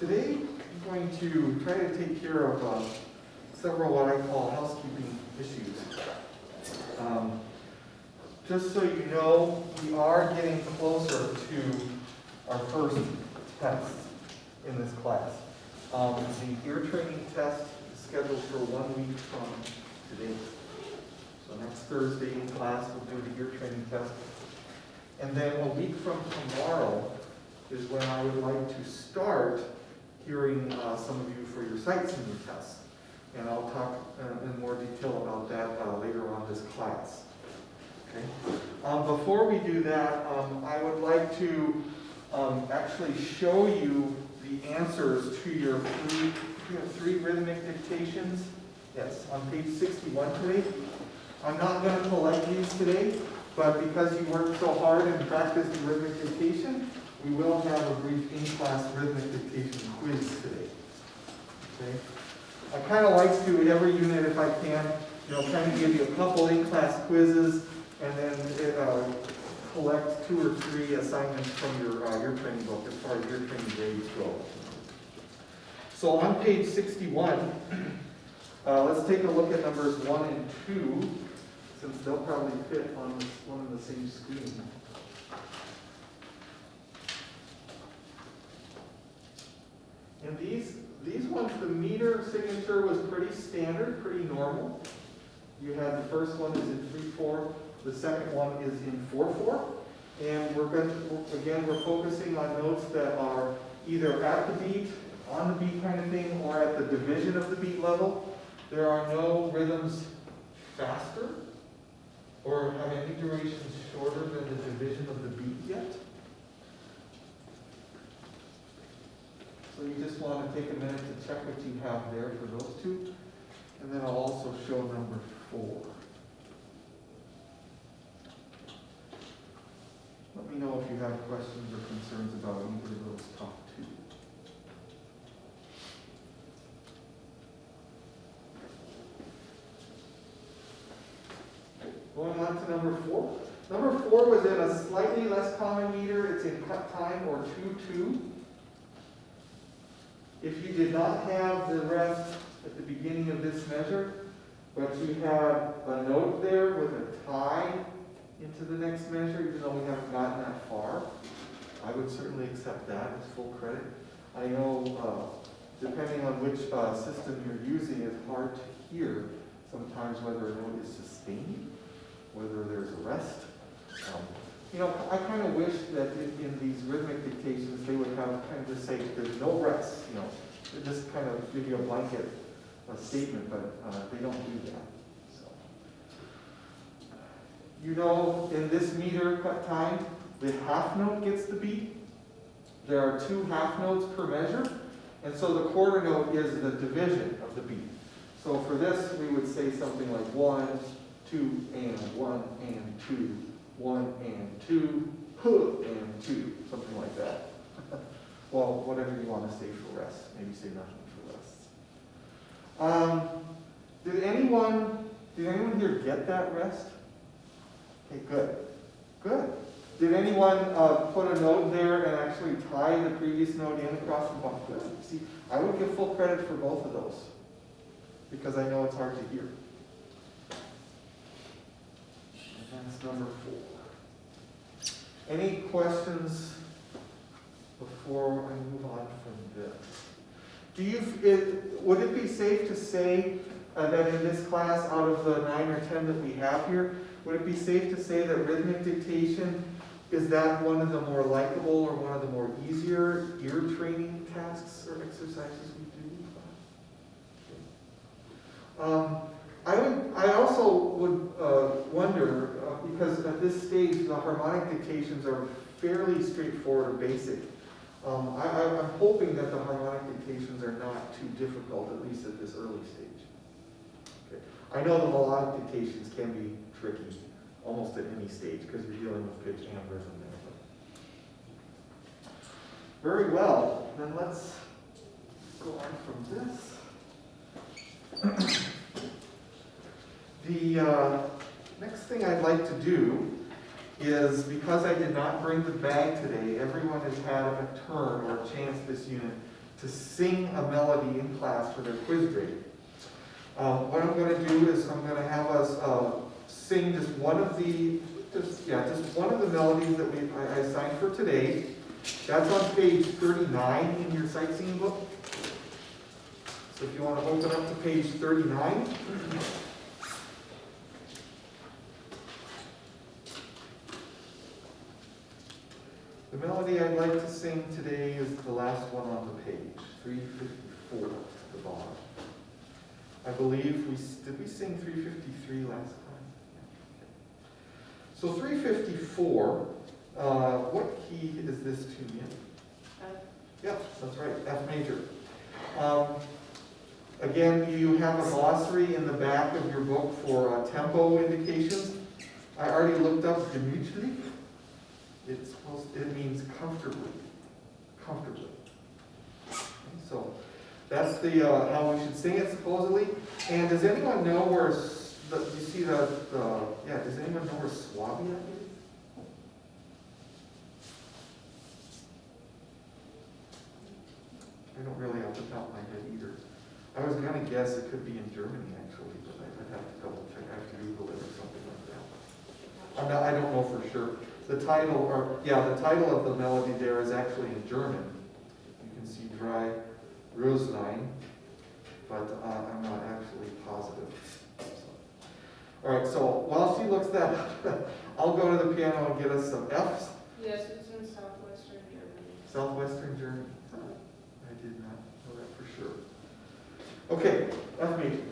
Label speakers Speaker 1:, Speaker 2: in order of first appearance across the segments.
Speaker 1: today I'm going to try to take care of several what I call housekeeping issues. Just so you know, we are getting closer to our first test in this class. The ear training test is scheduled for 1 week from today. So next Thursday in class we'll do the ear training test. And then a week from tomorrow is when I would like to start hearing some of you for your sight singing test. And I'll talk in more detail about that later on this class. Okay. Before we do that, I would like to actually show you the answers to your three rhythmic dictations. Yes, on page 61 today. I'm not going to collect these today, but because you worked so hard and practiced the rhythmic dictation, we will have a brief in-class rhythmic dictation quiz today. Okay. I kind of like to, every unit if I can, kind of give you a couple in-class quizzes and then collect 2 or 3 assignments from your training book as far as your training grades go. So on page 61, let's take a look at numbers 1 and 2, since they'll probably fit on one and the same screen. And these ones, the meter signature was pretty standard, pretty normal. You had the first one is in 3/4, the second one is in 4/4. And we're focusing on notes that are either at the beat, on the beat kind of thing, or at the division of the beat level. There are no rhythms faster or have any durations shorter than the division of the beat yet. So you just want to take a minute to check what you have there for those two. And then I'll also show number 4. Let me know if you have questions or concerns about either of those top 2. Going on to number 4. Number 4 was in a slightly less common meter. It's in cut time or 2/2. If you did not have the rest at the beginning of this measure, but you have a note there with a tie into the next measure, even though we haven't gotten that far, I would certainly accept that as full credit. I know, depending on which system you're using, it's hard to hear sometimes whether a note is sustained, whether there's a rest. I kind of wish that in these rhythmic dictations they would have kind of just say there's no rest. They just kind of give you a blanket statement, but they don't do that. So, in this meter cut time, the half note gets the beat. There are 2 half notes per measure, and so the quarter note is the division of the beat. So for this, we would say something like 1, 2, and 1, and 2, 1, and 2, and 2, something like that. Well, whatever you want to say for rest. Maybe say nothing for rest. Did anyone here get that rest? Okay, good. Good. Did anyone put a note there and actually tie the previous note in across the bottom? Good. See, I would give full credit for both of those because I know it's hard to hear. And that's number 4. Any questions before I move on from this? Would it be safe to say that in this class, out of the 9 or 10 that we have here, would it be safe to say that rhythmic dictation, is that one of the more likable or one of the more easier ear training tasks or exercises we do? I also would wonder, because at this stage the harmonic dictations are fairly straightforward or basic. I'm hoping that the harmonic dictations are not too difficult, at least at this early stage. Okay. I know the melodic dictations can be tricky almost at any stage because you're dealing with pitch and rhythm there. Very well, then let's go on from this. The next thing I'd like to do is, because I did not bring the bag today, everyone has had a turn or a chance this unit to sing a melody in class for their quiz grade. What I'm going to do is I'm going to have us sing just one of the melodies that I assigned for today. That's on page 39 in your sightseeing book. So if you want to open up to page 39. The melody I'd like to sing today is the last one on the page, 354 at the bottom. I believe did we sing 353 last time? So 354, what key is this tune in? F. Yeah, that's right, F major. Again, you have a glossary in the back of your book for tempo indications. I already looked up gemütlich. It means comfortably. Comfortably. Okay, so that's the how we should sing it supposedly. And does anyone know where you see does anyone know where Swabia is? I don't really off the top of my head either. I was gonna guess it could be in Germany actually, but I'd have to double check. I have to Google it or something like that. I don't know for sure. The title of the melody there is actually in German. You can see Drei Röslein, but I'm not actually positive. All right, so while she looks that up, I'll go to the piano and get us some Fs.
Speaker 2: Yes, it's in southwestern Germany.
Speaker 1: Southwestern Germany. I did not know that for sure. Okay, F major.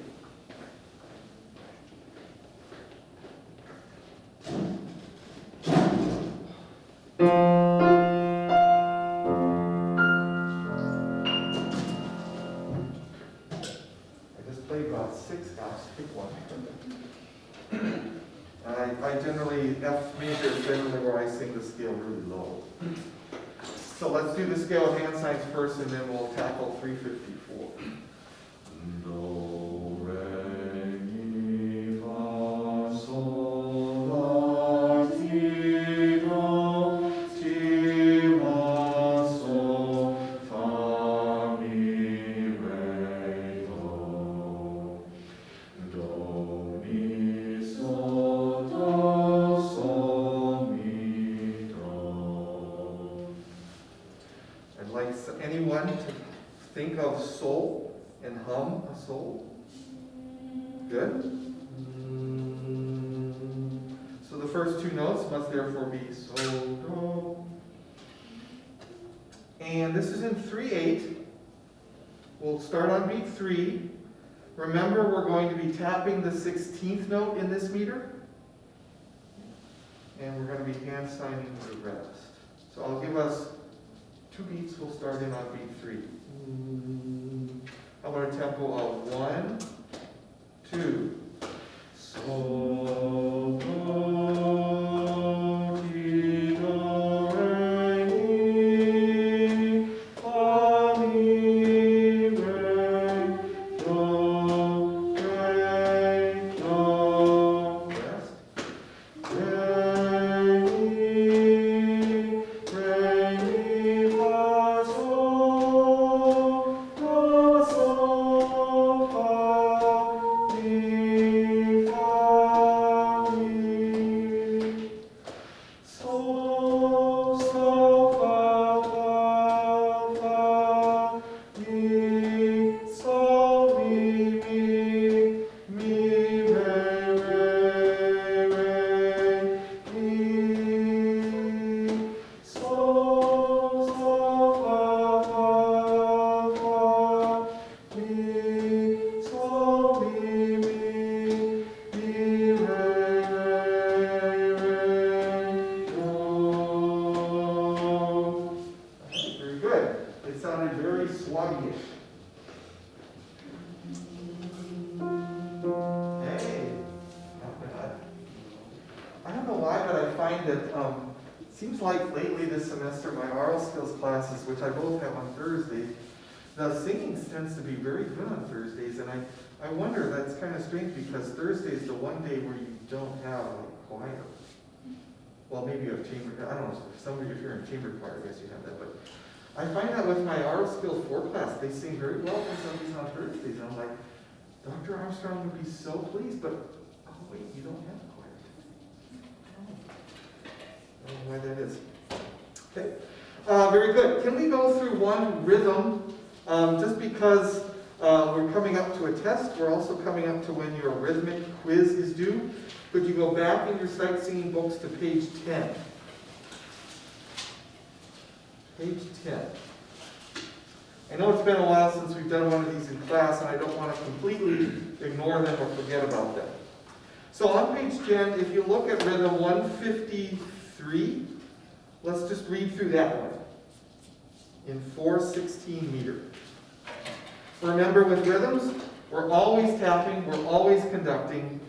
Speaker 1: F major is generally where I sing the scale really low. So let's do the scale of hand signs first, and then we'll tackle 354. Do, re, mi, fa, sol, la, si, do, si, la, sol, fa, mi, re, do. Do, mi, sol, do, sol, mi, do. I'd like anyone to think of sol and hum a sol. Good? So the first two notes must therefore be sol, do. And this is in 3/8. We'll start on beat 3. Remember, we're going to be tapping the 16th note in this meter. And we're going to be hand signing the rest. So I'll give us 2 beats. We'll start in on beat 3. How about a tempo of 1, 2. Sol, do, ti, do, re, mi, fa, mi, re, do, re, do. Rest. Re, mi, fa, sol, do, sol, fa, mi, fa, mi. Sol, sol, fa, fa, fa, mi, sol, mi, re, mi. Sol, sol, fa, fa, fa, mi, sol, mi, do. Very good. It sounded very Swabby-ish. Hey, not bad. I don't know why, but I find that seems like lately this semester my Aural skills classes, which I both have on Thursdays, the singing tends to be very good on Thursdays, and I wonder, that's kind of strange because Thursday is the one day where you don't have like choir. Well, maybe you have chamber, I don't know, some of you, if you're in chamber choir, I guess you have that, but I find that with my Aural Skills 4 class, they sing very well for Sundays on Thursdays. And I'm like, Dr. Armstrong would be so pleased, but oh wait, you don't have a choir. I don't know why that is. Okay, very good. Can we go through one rhythm? Just because we're coming up to a test, we're also coming up to when your rhythmic quiz is due. Could you go back in your sight singing books to page 10? Page 10. I know it's been a while since we've done one of these in class, and I don't want to completely ignore them or forget about them. So on page 10, if you look at rhythm 153, let's just read through that one in 4/16 meter. Remember, with rhythms, we're always tapping, we're always conducting,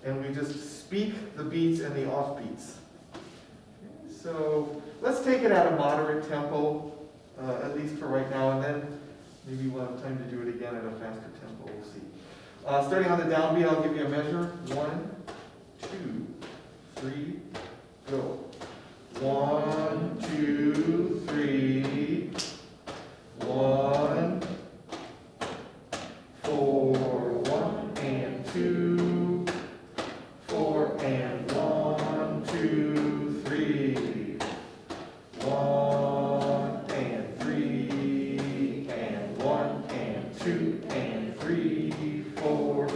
Speaker 1: and we just speak the beats and the offbeats. Okay, so let's take it at a moderate tempo, at least for right now, and then maybe we'll have time to do it again at a faster tempo, we'll see. Starting on the downbeat, I'll give you a measure. 1, 2, 3, go. 1, 2, 3, 1, 4, 1 and 2, 4 and 1, 2, 3, 1 and 3 and 1 and 2 and 3, 4,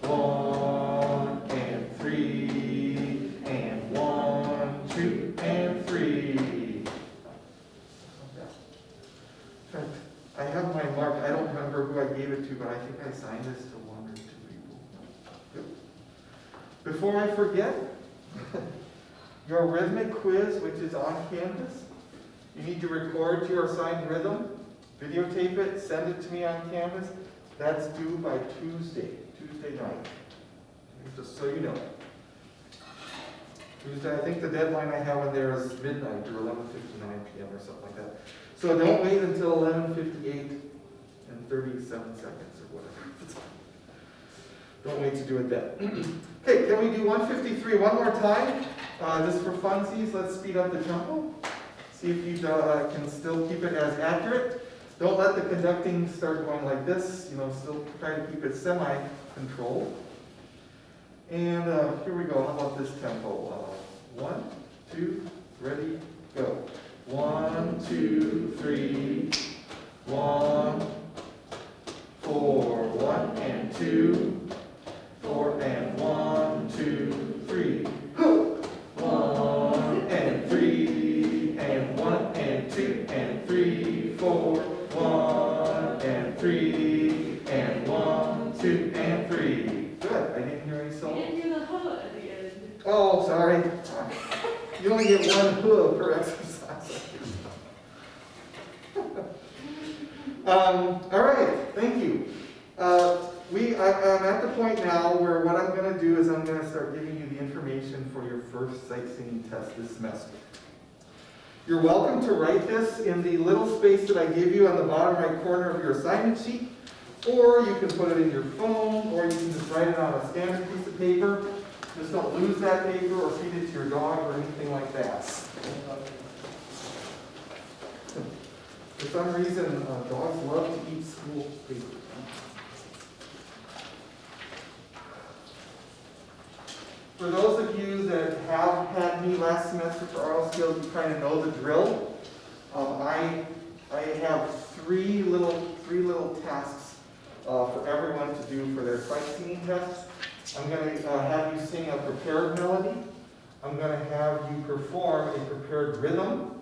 Speaker 1: 1 and 3 and 1, 2 and 3. I have my mark. I don't remember who I gave it to, but I think I signed this to 1 or 2 people. Good. Before I forget, your rhythmic quiz, which is on Canvas, you need to record your assigned rhythm, videotape it, send it to me on Canvas. That's due by Tuesday night. Just so you know. Tuesday, I think the deadline I have in there is midnight or 11:59 p.m. or something like that. So don't wait until 11:58 and 37 seconds or whatever. Don't wait to do it then. Okay, can we do 153 one more time? Just for funsies, let's speed up the tempo. See if you can still keep it as accurate. Don't let the conducting start going like this. Still try to keep it semi-controlled. And here we go. How about this tempo? 1, 2, ready, go. 1, 2, 3, 1, 4, 1 and 2, 4 and 1, 2, 3, 1 and 3 and 1 and 2 and 3, 4, 1 and 3 and 1, 2 and 3. Good. I didn't hear any solo.
Speaker 2: You didn't do the huh at the end.
Speaker 1: Oh, sorry. You only get one huh per exercise. All right, thank you. I'm at the point now where what I'm going to do is I'm going to start giving you the information for your first sight singing test this semester. You're welcome to write this in the little space that I give you on the bottom right corner of your assignment sheet, or you can put it in your phone, or you can just write it on a standard piece of paper. Just don't lose that paper or feed it to your dog or anything like that. For some reason, dogs love to eat school paper. For those of you that have had me last semester for Aural Skills, you kind of know the drill. I have three little tasks for everyone to do for their sight singing test. I'm going to have you sing a prepared melody. I'm going to have you perform a prepared rhythm.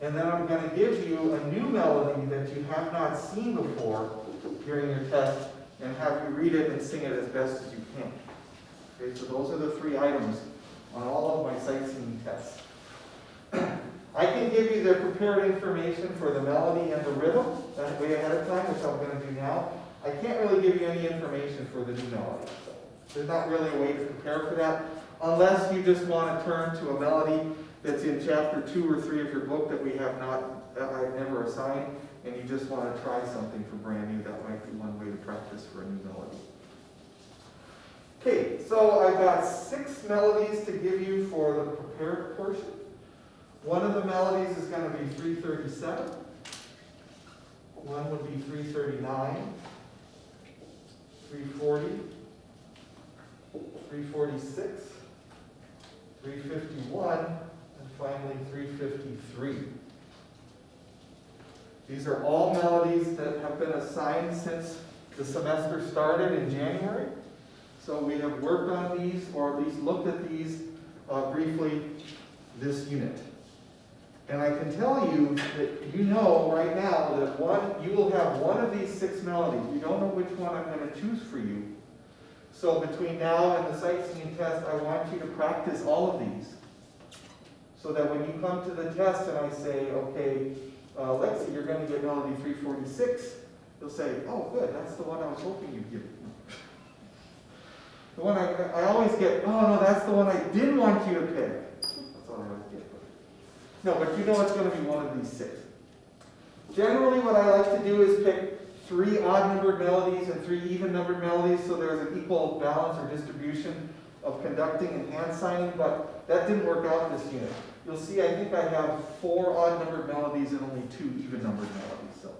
Speaker 1: And then I'm going to give you a new melody that you have not seen before during your test and have you read it and sing it as best as you can. Okay, so those are the 3 items on all of my sight singing tests. I can give you the prepared information for the melody and the rhythm that way ahead of time, which I'm going to do now. I can't really give you any information for the new melody. So there's not really a way to prepare for that, unless you just want to turn to a melody that's in chapter 2 or 3 of your book that I've never assigned, and you just want to try something for brand new. That might be one way to practice for a new melody. Okay, so I've got 6 melodies to give you for the prepared portion. One of the melodies is going to be 337. one would be 339, 340, 346, 351, and finally 353. These are all melodies that have been assigned since the semester started in January. So we have worked on these, or at least looked at these briefly this unit. And I can tell you that you know right now that you will have one of these 6 melodies. You don't know which one I'm going to choose for you. So between now and the sight singing test, I want you to practice all of these. So that when you come to the test and I say, okay, Lexi, you're going to get melody 346, you'll say, oh good, that's the one I was hoping you'd give me. The one I always get, oh no, that's the one I didn't want you to pick. That's all I always get. No, but you know it's going to be one of these 6. Generally what I like to do is pick 3 odd-numbered melodies and 3 even-numbered melodies, so there's an equal balance or distribution of conducting and hand signing, but that didn't work out in this unit. You'll see I think I have 4 odd-numbered melodies and only 2 even-numbered melodies. So,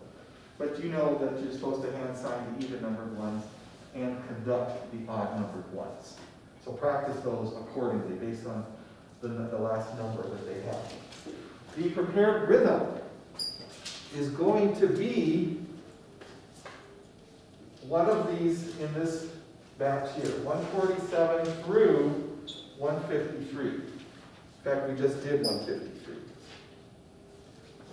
Speaker 1: but you know that you're supposed to hand sign the even-numbered ones and conduct the odd-numbered ones. So practice those accordingly based on the last number that they have. The prepared rhythm is going to be one of these in this batch here, 147 through 153. In fact, we just did 153.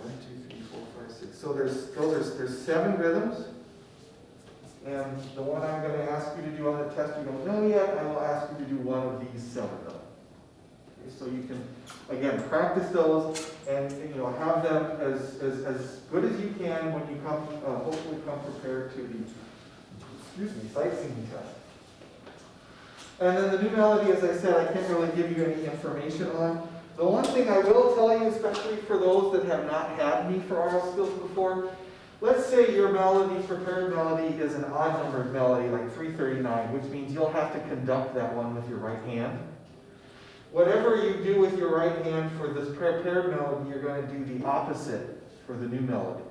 Speaker 1: 1, 2, 3, 4, 5, 6. So there's 7 rhythms. And the one I'm going to ask you to do on the test you don't know yet, I will ask you to do one of these 7 of them. Okay, so you can, again, practice those and have them as good as you can when you come, hopefully come prepared to the sight singing test. And then the new melody, as I said, I can't really give you any information on. The one thing I will tell you, especially for those that have not had me for aural skills before, let's say your melody, prepared melody, is an odd-numbered melody, like 339, which means you'll have to conduct that one with your right hand. Whatever you do with your right hand for this prepared melody, you're going to do the opposite for the new melody.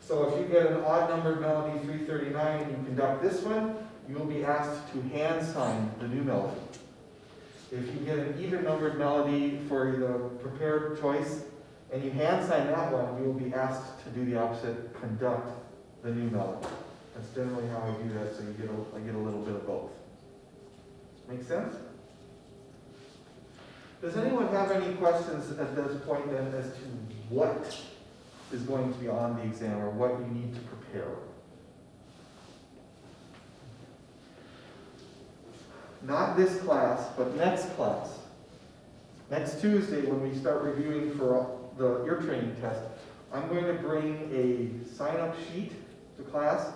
Speaker 1: So if you get an odd-numbered melody, 339, and you conduct this one, you will be asked to hand sign the new melody. If you get an even-numbered melody for the prepared choice, and you hand sign that one, you will be asked to do the opposite, conduct the new melody. That's generally how I do that, so I get a little bit of both. Make sense? Does anyone have any questions at this point then as to what is going to be on the exam or what you need to prepare? Not this class, but next class. Next Tuesday, when we start reviewing for the ear training test, I'm going to bring a sign-up sheet to class.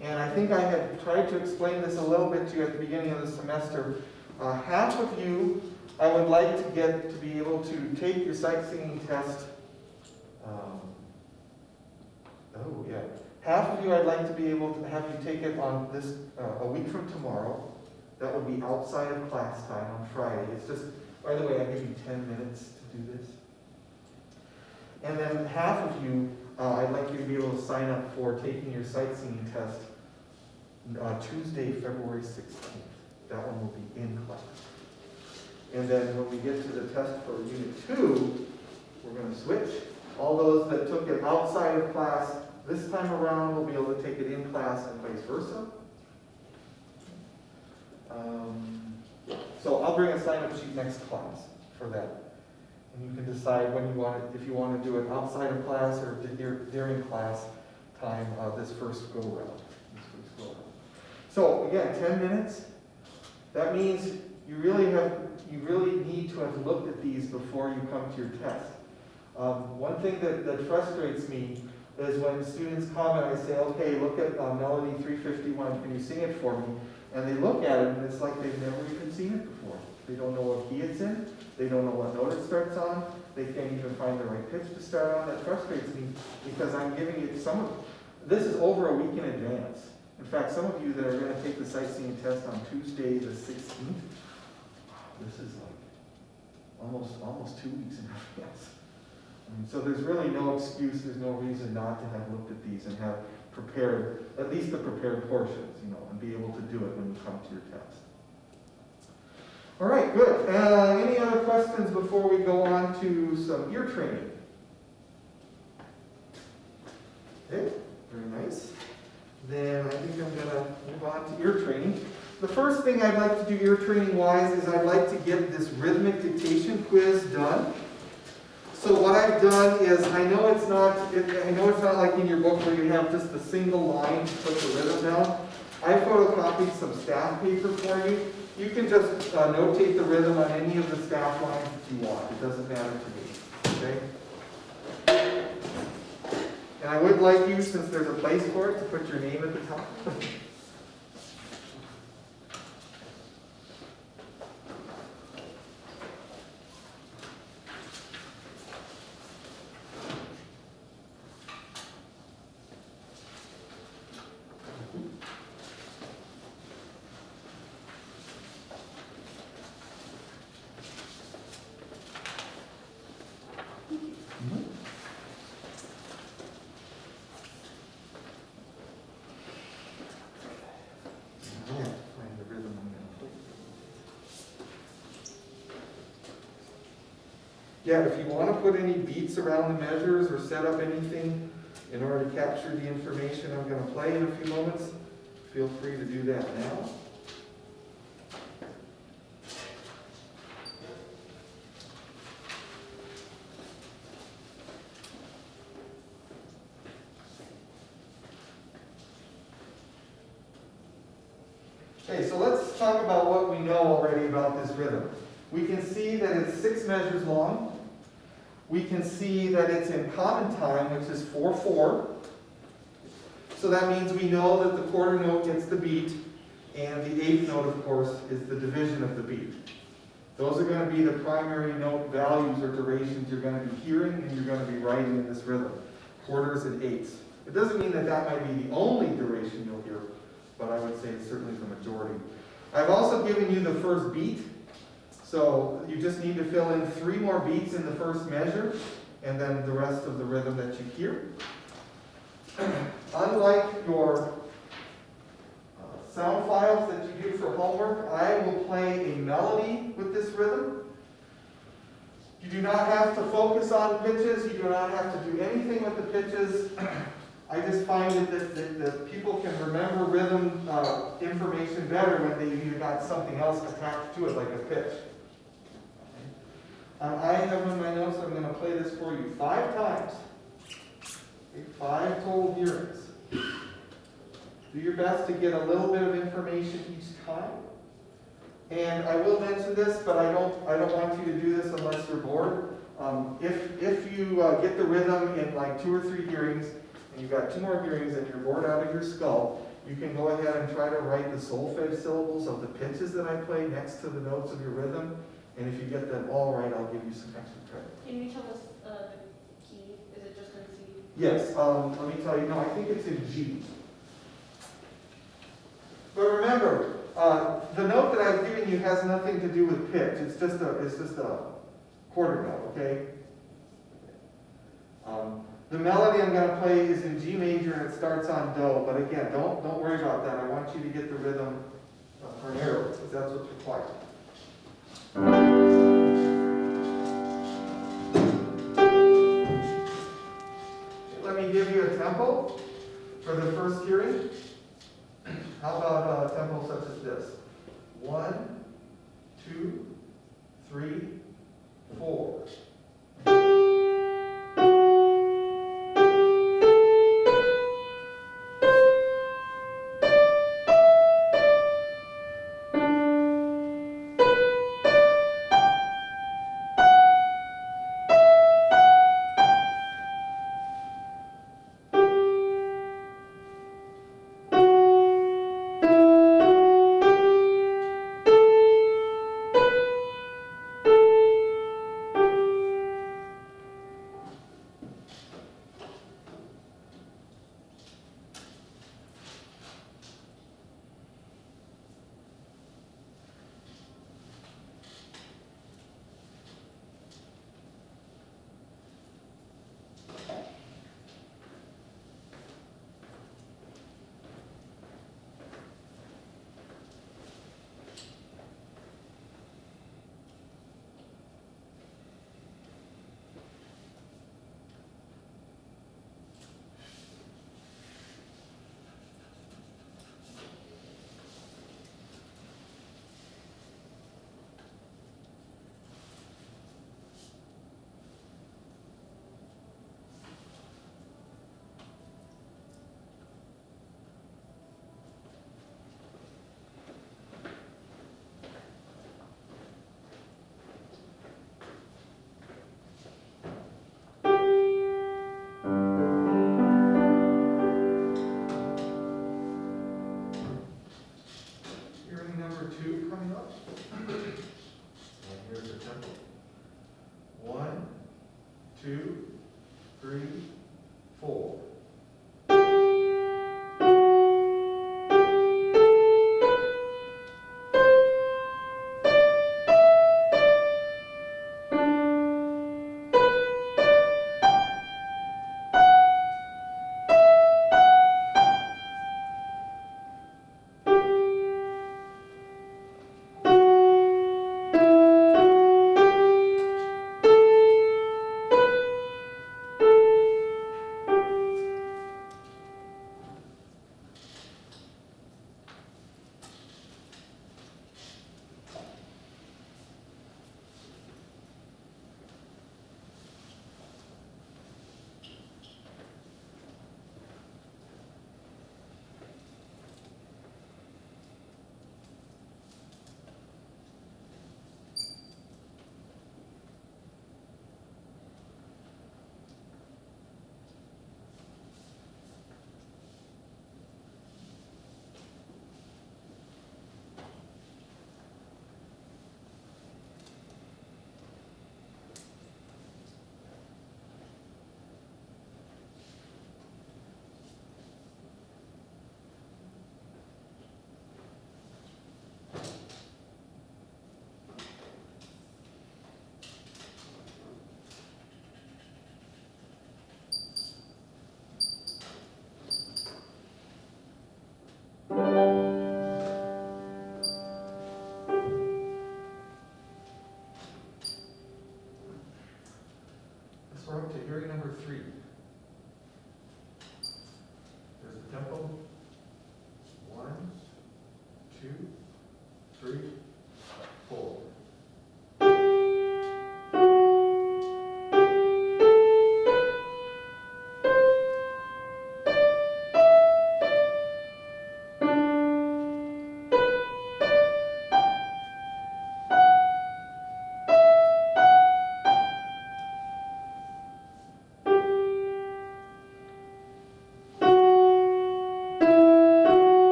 Speaker 1: And I think I had tried to explain this a little bit to you at the beginning of the semester. Half of you, I would like to get to be able to take your sight singing test. Half of you, I'd like to be able to have you take it on this a week from tomorrow. That would be outside of class time on Friday. It's just, by the way, I give you 10 minutes to do this. And then half of you, I'd like you to be able to sign up for taking your sight singing test Tuesday, February 16th. That one will be in class. And then when we get to the test for Unit 2, we're going to switch. All those that took it outside of class this time around will be able to take it in class and vice versa. So I'll bring a sign-up sheet next class for that. And you can decide when you want it, if you want to do it outside of class or during class time this first go-round. So again, 10 minutes. That means you really need to have looked at these before you come to your test. One thing that frustrates me is when students come and I say, okay, look at melody 351, can you sing it for me? And they look at it and it's like they've never even seen it before. They don't know what key it's in, they don't know what note it starts on, they can't even find the right pitch to start on. That frustrates me because I'm giving you this is over a week in advance. In fact, some of you that are going to take the sight singing test on Tuesday the 16th, this is like almost 2 weeks in advance. And so there's really no excuse, there's no reason not to have looked at these and have prepared, at least the prepared portions, and be able to do it when you come to your test. All right, good. Any other questions before we go on to some ear training? Okay, very nice. Then I think I'm going to move on to ear training. The first thing I'd like to do ear training wise is I'd like to get this rhythmic dictation quiz done. So what I've done is, I know it's not like in your book where you have just a single line to put the rhythm down. I photocopied some staff paper for you. You can just notate the rhythm on any of the staff lines that you want. It doesn't matter to me. Okay? And I would like you, since there's a place for it, to put your name at the top. Yeah, if you want to put any beats around the measures or set up anything in order to capture the information I'm going to play in a few moments, feel free to do that now. Okay, so let's talk about what we know already about this rhythm. We can see that it's 6 measures long. We can see that it's in common time, which is 4/4. So that means we know that the quarter note gets the beat, and the 8th note, of course, is the division of the beat. Those are going to be the primary note values or durations you're going to be hearing and you're going to be writing in this rhythm. Quarters and eighths. It doesn't mean that that might be the only duration you'll hear, but I would say it's certainly the majority. I've also given you the first beat. So you just need to fill in 3 more beats in the first measure, and then the rest of the rhythm that you hear. Unlike your sound files that you do for homework, I will play a melody with this rhythm. You do not have to focus on pitches. You do not have to do anything with the pitches. I just find that people can remember rhythm information better when you got something else attached to it, like a pitch. I have in my notes, I'm going to play this for you 5 times. Okay, 5 total hearings. Do your best to get a little bit of information each time. And I will mention this, but I don't want you to do this unless you're bored. If you get the rhythm in like 2 or 3 hearings, and you've got 2 more hearings and you're bored out of your skull, you can go ahead and try to write the solfege syllables of the pitches that I play next to the notes of your rhythm. And if you get them all right, I'll give you some extra credit.
Speaker 2: Can you tell us the key? Is it just in C?
Speaker 1: Yes, let me tell you, no, I think it's in G. But remember, the note that I've given you has nothing to do with pitch. It's just a quarter note, okay? The melody I'm going to play is in G major and it starts on Do. But again, don't worry about that. I want you to get the rhythm primarily, because that's what's required. Let me give you a tempo for the first hearing. How about a tempo such as this? 1, 2, 3, 4. number 2 coming up. And here's the tempo. 1, 2, 3, 4. We're up to hearing number 3. There's the tempo. 1, 2, 3, 4.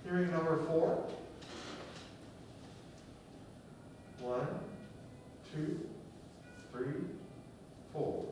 Speaker 1: Hearing number 4. 1, 2, 3, 4.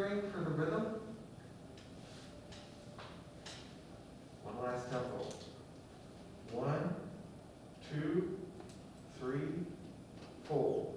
Speaker 1: string for the rhythm. One last tempo. 1, 2, 3, 4.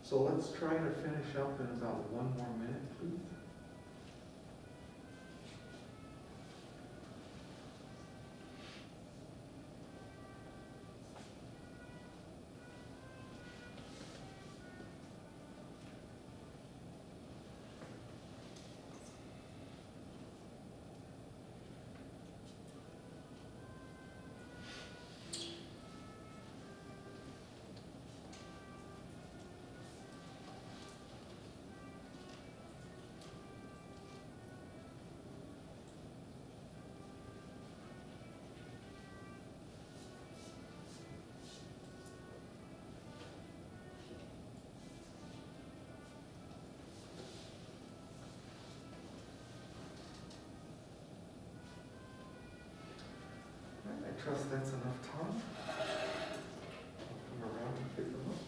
Speaker 1: So let's try to finish up in about 1 more minute, please. I trust that's enough time. I'll come around and pick them up.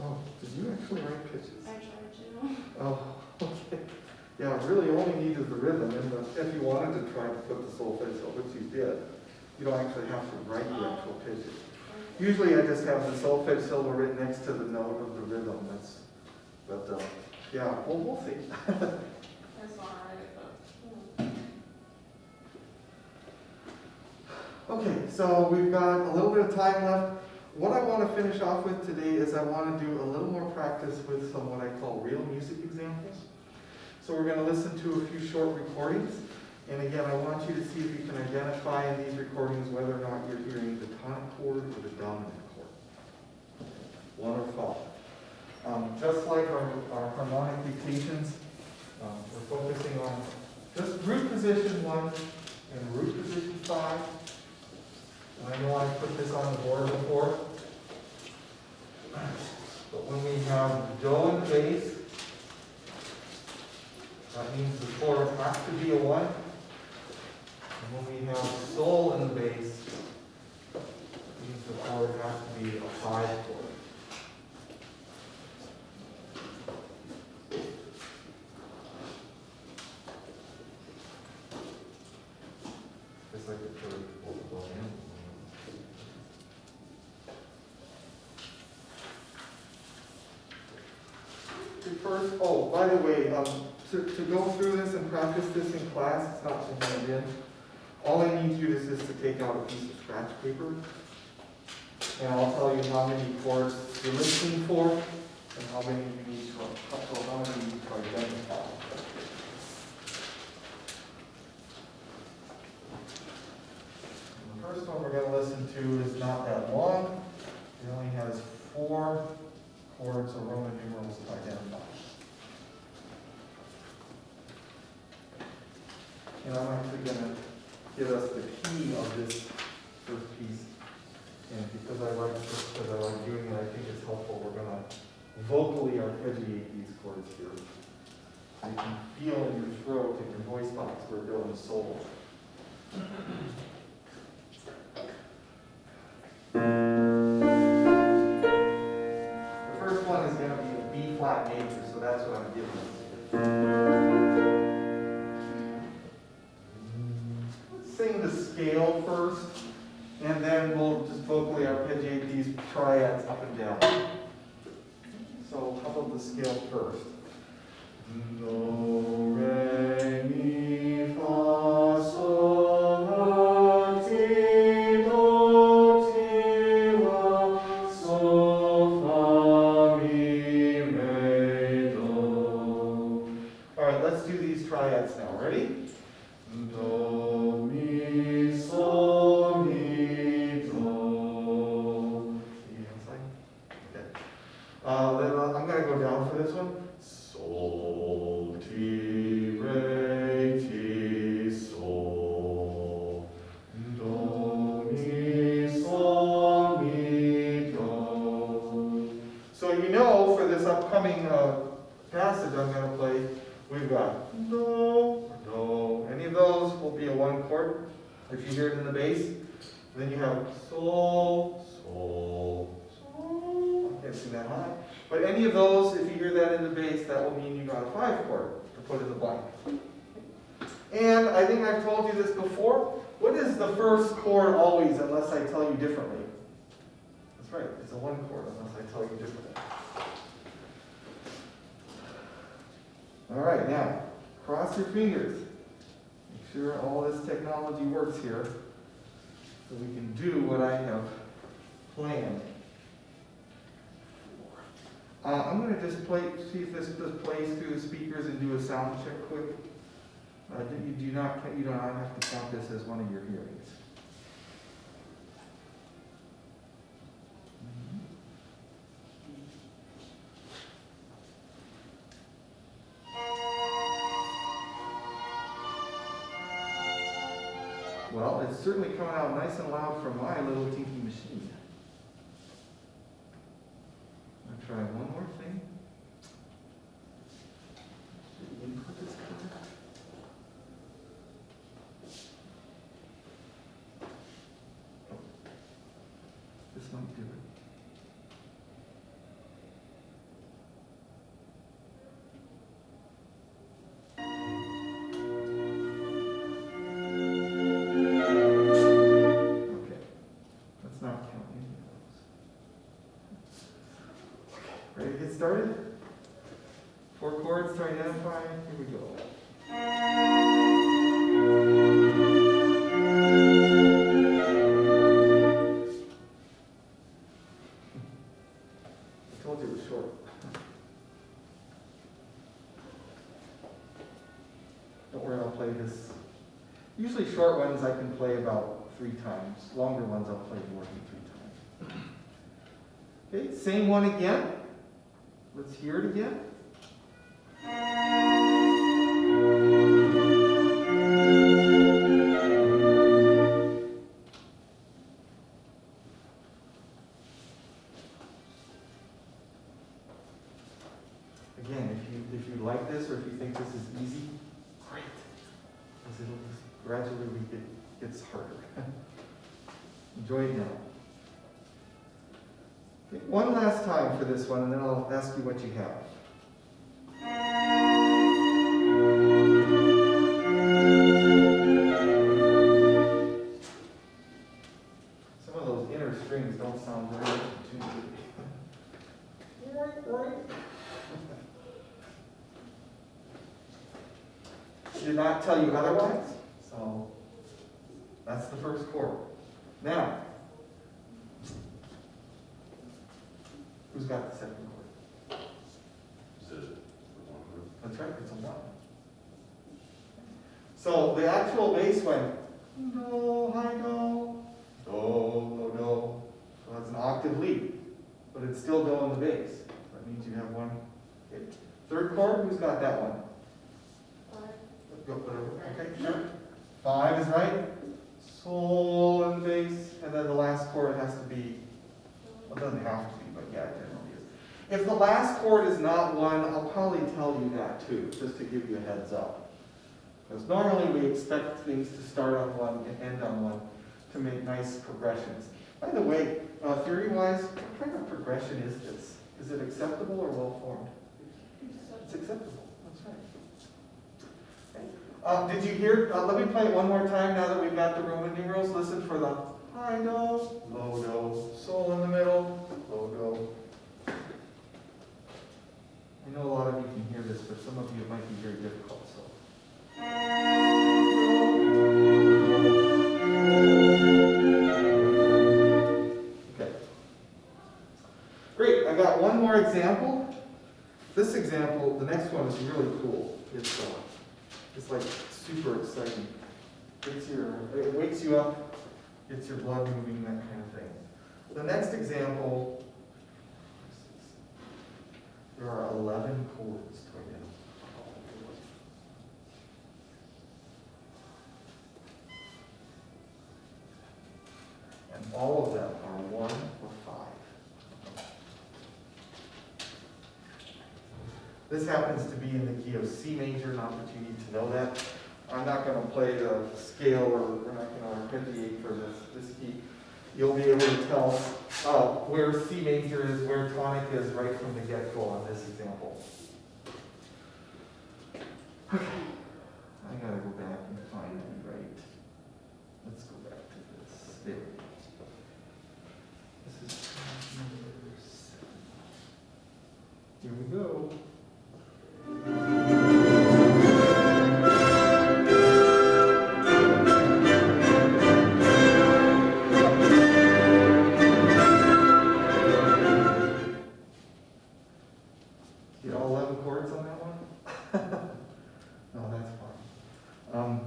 Speaker 1: Oh, did you actually write pitches?
Speaker 2: I tried to.
Speaker 1: Oh, okay. Yeah, really all you need is the rhythm, and if you wanted to try to put the solfeggio, which you did, you don't actually have to write the actual pitches. Usually I just have the solfege syllable written next to the note of the rhythm. Yeah, well, we'll see.
Speaker 2: That's all right, but.
Speaker 1: Okay, so we've got a little bit of time left. What I want to finish off with today is I want to do a little more practice with some what I call real music examples. So we're going to listen to a few short recordings. And again, I want you to see if you can identify in these recordings whether or not you're hearing the tonic chord or the dominant chord. 1 or 5. Just like our harmonic dictations, we're focusing on just root position 1 and root position 5. And I know I put this on the board before. have do in the bass. That means the chord has to be a 1. And when we have sol in the bass, that means the chord has to be a 5 chord. Just like the chord above him. First, oh, by the way, to go through this and practice this in class, it's not to hand in. All I need you is just to take out a piece of scratch paper, and I'll tell you how many chords you're listening for, and how many you need to identify. And the first one we're going to listen to is not that long. It only has 4 chords or Roman numerals to identify. And I'm actually going to give us the key of this first piece. And because I like doing it, I think it's helpful. We're going to vocally arpeggiate these chords here. So you can feel in your throat and your voice box where do and sol. The first one is going to be a B flat major, so that's what I'm giving us. Let's sing the scale first, and then we'll just vocally arpeggiate these triads up and down. So how about the scale first? Do, re, mi, fa, sol, la, ti, do, ti, la, sol, fa, mi, re, do. All right, let's do these triads now. Ready? Do, mi, sol, mi, do. You okay. Then I'm going to go down for this one. Sol, ti, re, ti, sol. Do, mi, sol, mi, do. So you know for this upcoming passage I'm going to play, we've got do, do. Any of those will be a 1 chord if you hear it in the bass. Then you have sol, sol, sol. I can't sing that high. But any of those, if you hear that in the bass, that will mean you got a 5 chord to put in the blank. And I think I've told you this before. What is the first chord always, unless I tell you differently? That's right, it's a 1 chord, unless I tell you differently. All right, now, cross your fingers. Make sure all this technology works here, so we can do what I have planned. I'm going to just see if this just plays through the speakers and do a sound check quick. You do not have to count this as one of your hearings. Well, it's certainly coming out nice and loud from my little tinky machine. I'll try one more thing. Should the input is correct? Oh. This might do it. Started? 4 chords to identify. Here we go. I told you it was short. Don't worry, I'll play this. Usually short ones I can play about 3 times. Longer ones I'll play more than 3 times. Okay, same one again. Let's hear it again. Again, if you like this or if you think this is easy, great. Because it'll just gradually gets harder. Enjoy it now. Okay, one last time for this one, and then I'll ask you what you have. Some of those inner strings don't sound very intuitive. She did not tell you otherwise, so that's the first chord. Now, who's got the second chord?
Speaker 3: Is it the one group?
Speaker 1: That's right, it's a one. So the actual bass went do, high do, do, do. So that's an octave lead, but it's still do in the bass. That means you have one. Okay. Third chord, who's got that one? Go, okay, sure. 5 is right. Sol and bass, and then the last chord has to be, well, it doesn't have to be, but yeah, it generally is. If the last chord is not 1, I'll probably tell you that too, just to give you a heads up. Because normally we expect things to start on 1 and end on 1 to make nice progressions. By the way, theory-wise, what kind of progression is this? Is it acceptable or well-formed? It's acceptable, that's right. Did you hear, let me play it one more time now that we've got the Roman numerals. Listen for the high do, low do, sol in the middle, low do. I know a lot of you can hear this, but some of you it might be very difficult. So. Okay. Great, I got one more example. This example, the next one is really cool. It's like super exciting. It wakes you up, gets your blood moving, that kind of thing. The next example, there are 11 chords to identify. And all of them are 1 or 5. This happens to be in the key of C major, not that you need to know that. I'm not going to play the scale, or we're not going to arpeggiate for this key. You'll be able to tell where C major is, where tonic is right from the get-go on this example. Okay, I got to go back and find it right. Let's go back to this. There. This is number 7. Here we go. Get all 11 chords on that one? No, that's fine.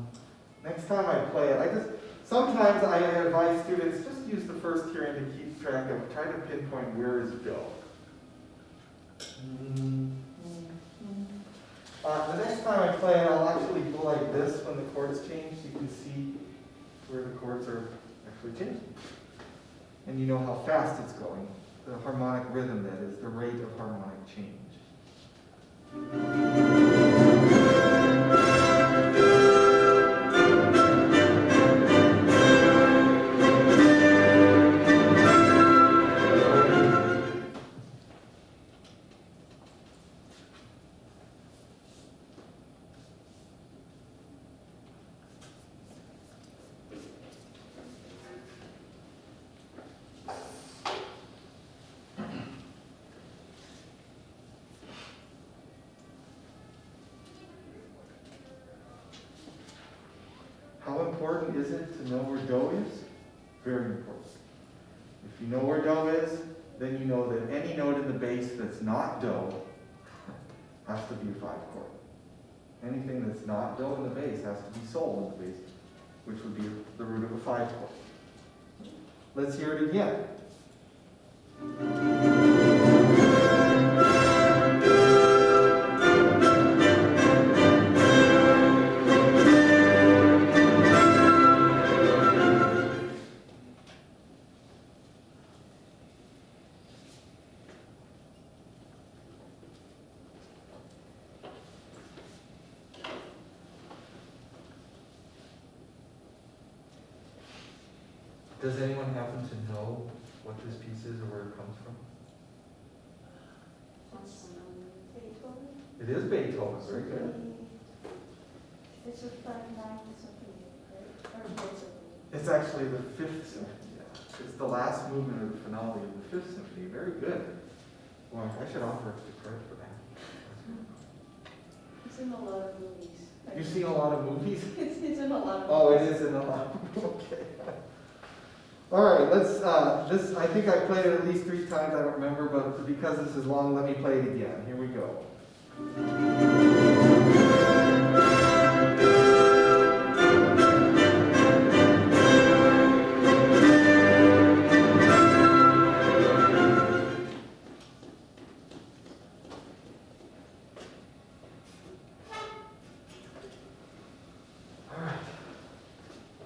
Speaker 1: Next time I play it, sometimes I advise students just use the first hearing to keep track of, try to pinpoint where is do. The next time I play it, I'll actually go like this when the chords change. You can see where the chords are actually changing. And you know how fast it's going. The harmonic rhythm, that is, the rate of harmonic change. How important is it to know where do is? Very important. If you know where do is, then you know that any note in the bass that's not do has to be a 5 chord. Anything that's not do in the bass has to be sol in the bass, which would be the root of a 5 chord. Let's hear it again. Does anyone happen to know what this piece is or where it comes from? It is Beethoven, very good.
Speaker 4: It's a 5/9 symphony, right? Or Beethoven.
Speaker 1: It's actually the Fifth Symphony, yeah. It's the last movement of the finale of the Fifth Symphony, very good. Well, I should offer us the credit for that.
Speaker 4: It's in a lot of movies.
Speaker 1: You've seen a lot of movies?
Speaker 4: It's in a lot of
Speaker 1: Oh, it
Speaker 4: movies.
Speaker 1: is in a lot, okay. All right, let's, I think I played it at least 3 times, I don't remember, but because this is long, let me play it again. Here we go.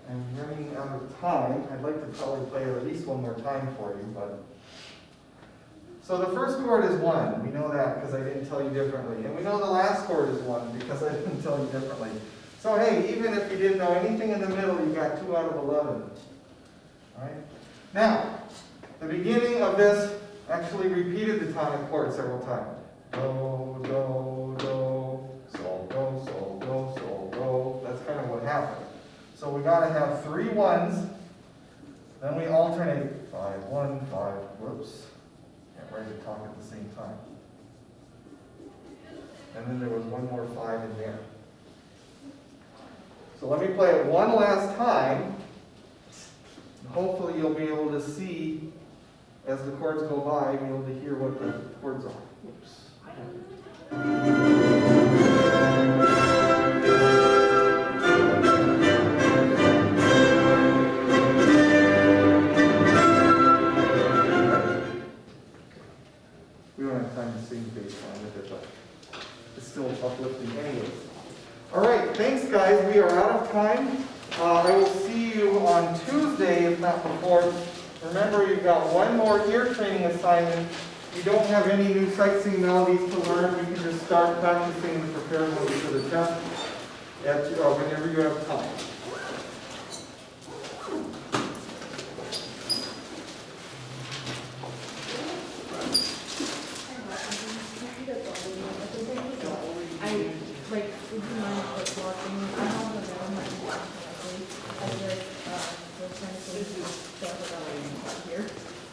Speaker 1: I'm running out of time. I'd like to probably play it at least one more time for you, but. So the first chord is 1. We know that because I didn't tell you differently. And we know the last chord is 1 because I didn't tell you differently. So hey, even if you didn't know anything in the middle, you got 2 out of 11. All right? Now, the beginning of this actually repeated the tonic chord several times. Do, do, do, sol, do, sol, do, sol, do. That's kind of what happened. So we got to have 3 1s, then we alternate 5, 1, 5, whoops, can't write and talk at the same time. And then there was one more 5 in there. So let me play it one last time. Hopefully you'll be able to see, as the chords go by, be able to hear what the chords are. Whoops. We don't have time to sing bass line with it, but it's still uplifting anyways. All right, thanks guys. We are out of time. I will see you on Tuesday, if not before. Remember, you've got one more ear training assignment. You don't have any new sightseeing melodies to learn. You can just start practicing and prepare melodies for the test whenever you have time.
Speaker 4: Would you mind walking? I don't know that I might be correctly. I just, was trying to say stuff about here.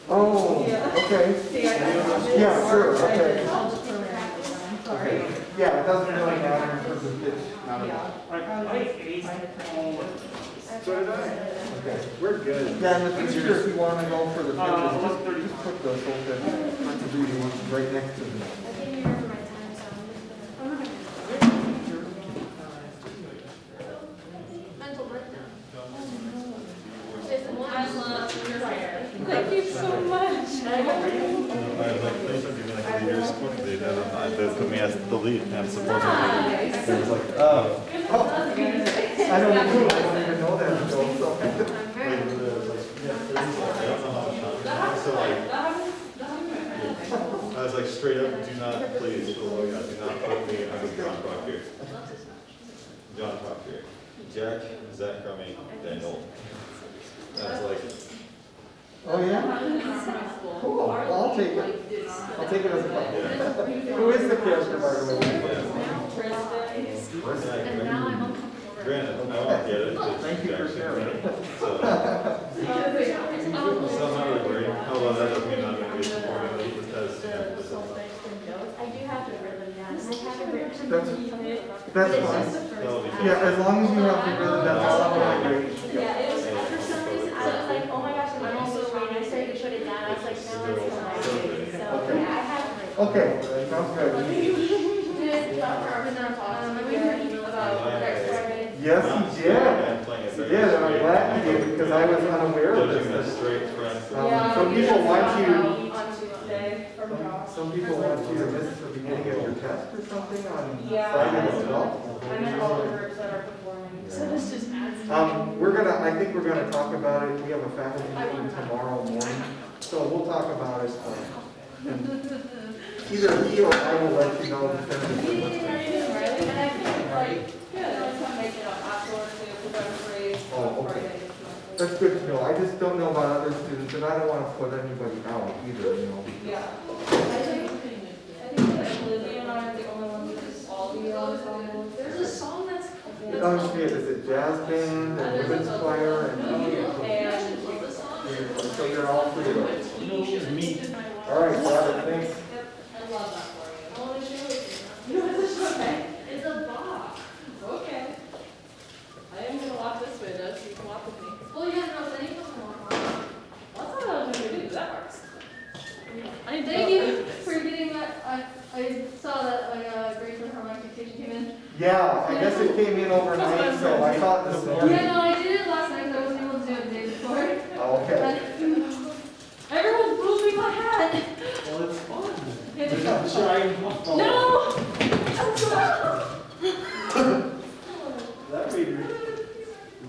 Speaker 1: Oh,
Speaker 4: Yeah.
Speaker 1: okay.
Speaker 4: See, I got
Speaker 1: Yeah, sure, okay.
Speaker 4: I'll just throw it out there. I'm sorry.
Speaker 1: Okay. Yeah, it doesn't really matter in terms of pitch. Not at all.
Speaker 3: So did I.
Speaker 1: Okay.
Speaker 3: We're good.
Speaker 1: Yeah, in the future, if you want to go for the pitches, just put the solfege contributing right next to them.
Speaker 2: I can't remember my time, so I'm just mental breakdown. I love your hair.
Speaker 4: Thank you so much.
Speaker 3: I was like, please don't give me like a leader's quote. They put me as the lead and I'm supposed to be. It was like, oh.
Speaker 1: I don't even know that until so.
Speaker 3: Wait, it was like, yeah, 30 seconds. I don't know how much time. So like, I was like, straight up, do not, please, for the Lord God, do not put me under John Proctor. John Proctor. Jack, Zach Crummy, Daniel. I was like,
Speaker 1: Oh, yeah? Cool. Well, I'll take it. I'll take it as a compliment. Who is the character, by the way?
Speaker 2: And now I'm uncomfortable.
Speaker 3: granted, I don't get it.
Speaker 1: Thank you for sharing.
Speaker 3: So, somehow we're worried. How about that doesn't mean I'm going to be supporting it because,
Speaker 2: I do have the rhythm down. I have it written.
Speaker 1: That's
Speaker 2: It's
Speaker 1: fine.
Speaker 2: just the first
Speaker 3: That'll be
Speaker 2: half.
Speaker 1: Yeah, as long as you have the rhythm, that's all I'm great.
Speaker 2: Yeah, it was, for some reason, I was like, oh my gosh, I'm also when I started to put it down, I was like, no, it's not. So,
Speaker 1: Okay.
Speaker 2: yeah, I have it written.
Speaker 1: Okay, sounds good.
Speaker 2: Did Dr. Arvind talk to you about Rex Friday?
Speaker 1: Yes, he did. He did, and I'm glad he did because I was unaware of
Speaker 3: Judging a
Speaker 1: this.
Speaker 3: straight friend from.
Speaker 1: Some people want you,
Speaker 2: On Tuesday from Ross.
Speaker 1: some people want you to miss the beginning of your test or something on
Speaker 2: Yeah.
Speaker 1: Friday as well.
Speaker 2: I meant all the groups that are performing, so this just adds.
Speaker 1: I think we're gonna talk about it. We have a faculty meeting tomorrow morning, so we'll talk about it. And either he or I will let you know definitively what's going on.
Speaker 2: And I think like, I just want to make it up afterwards too, because I'm afraid
Speaker 1: Oh,
Speaker 2: on
Speaker 1: okay.
Speaker 2: Friday.
Speaker 1: that's good to know. I just don't know about other students, and I don't want to put anybody out either, you know.
Speaker 4: Yeah. I think like Olivia and I are the only ones that all the ensembles.
Speaker 2: There's a song that's.
Speaker 1: Oh, shit, is it jazz band and women's choir and?
Speaker 2: And.
Speaker 1: So you're all three of those. All right, got it, thanks.
Speaker 2: I love that for you. I want to share with
Speaker 4: No, it's okay.
Speaker 2: you. It's a box.
Speaker 4: Okay. I am gonna walk this way though, so you can walk with me.
Speaker 2: Well, yeah, no, if anyone wants one.
Speaker 4: That's not how I'm gonna do that works.
Speaker 2: Thank you for getting that. I saw that grade for her expectation came in.
Speaker 1: Yeah, I guess it came in overnight, so I thought this morning.
Speaker 2: Yeah, no, I did it last night, so I wasn't able to do it the day before.
Speaker 1: Okay.
Speaker 2: Everyone's moving my hat.
Speaker 5: Well, it's fun.
Speaker 2: Yeah.
Speaker 5: Try and walk on.
Speaker 2: No!
Speaker 5: That made me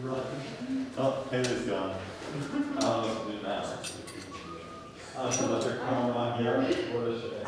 Speaker 5: run.
Speaker 3: Oh, hey, this is John. I don't know what to do now. Should let her come on here. What is it?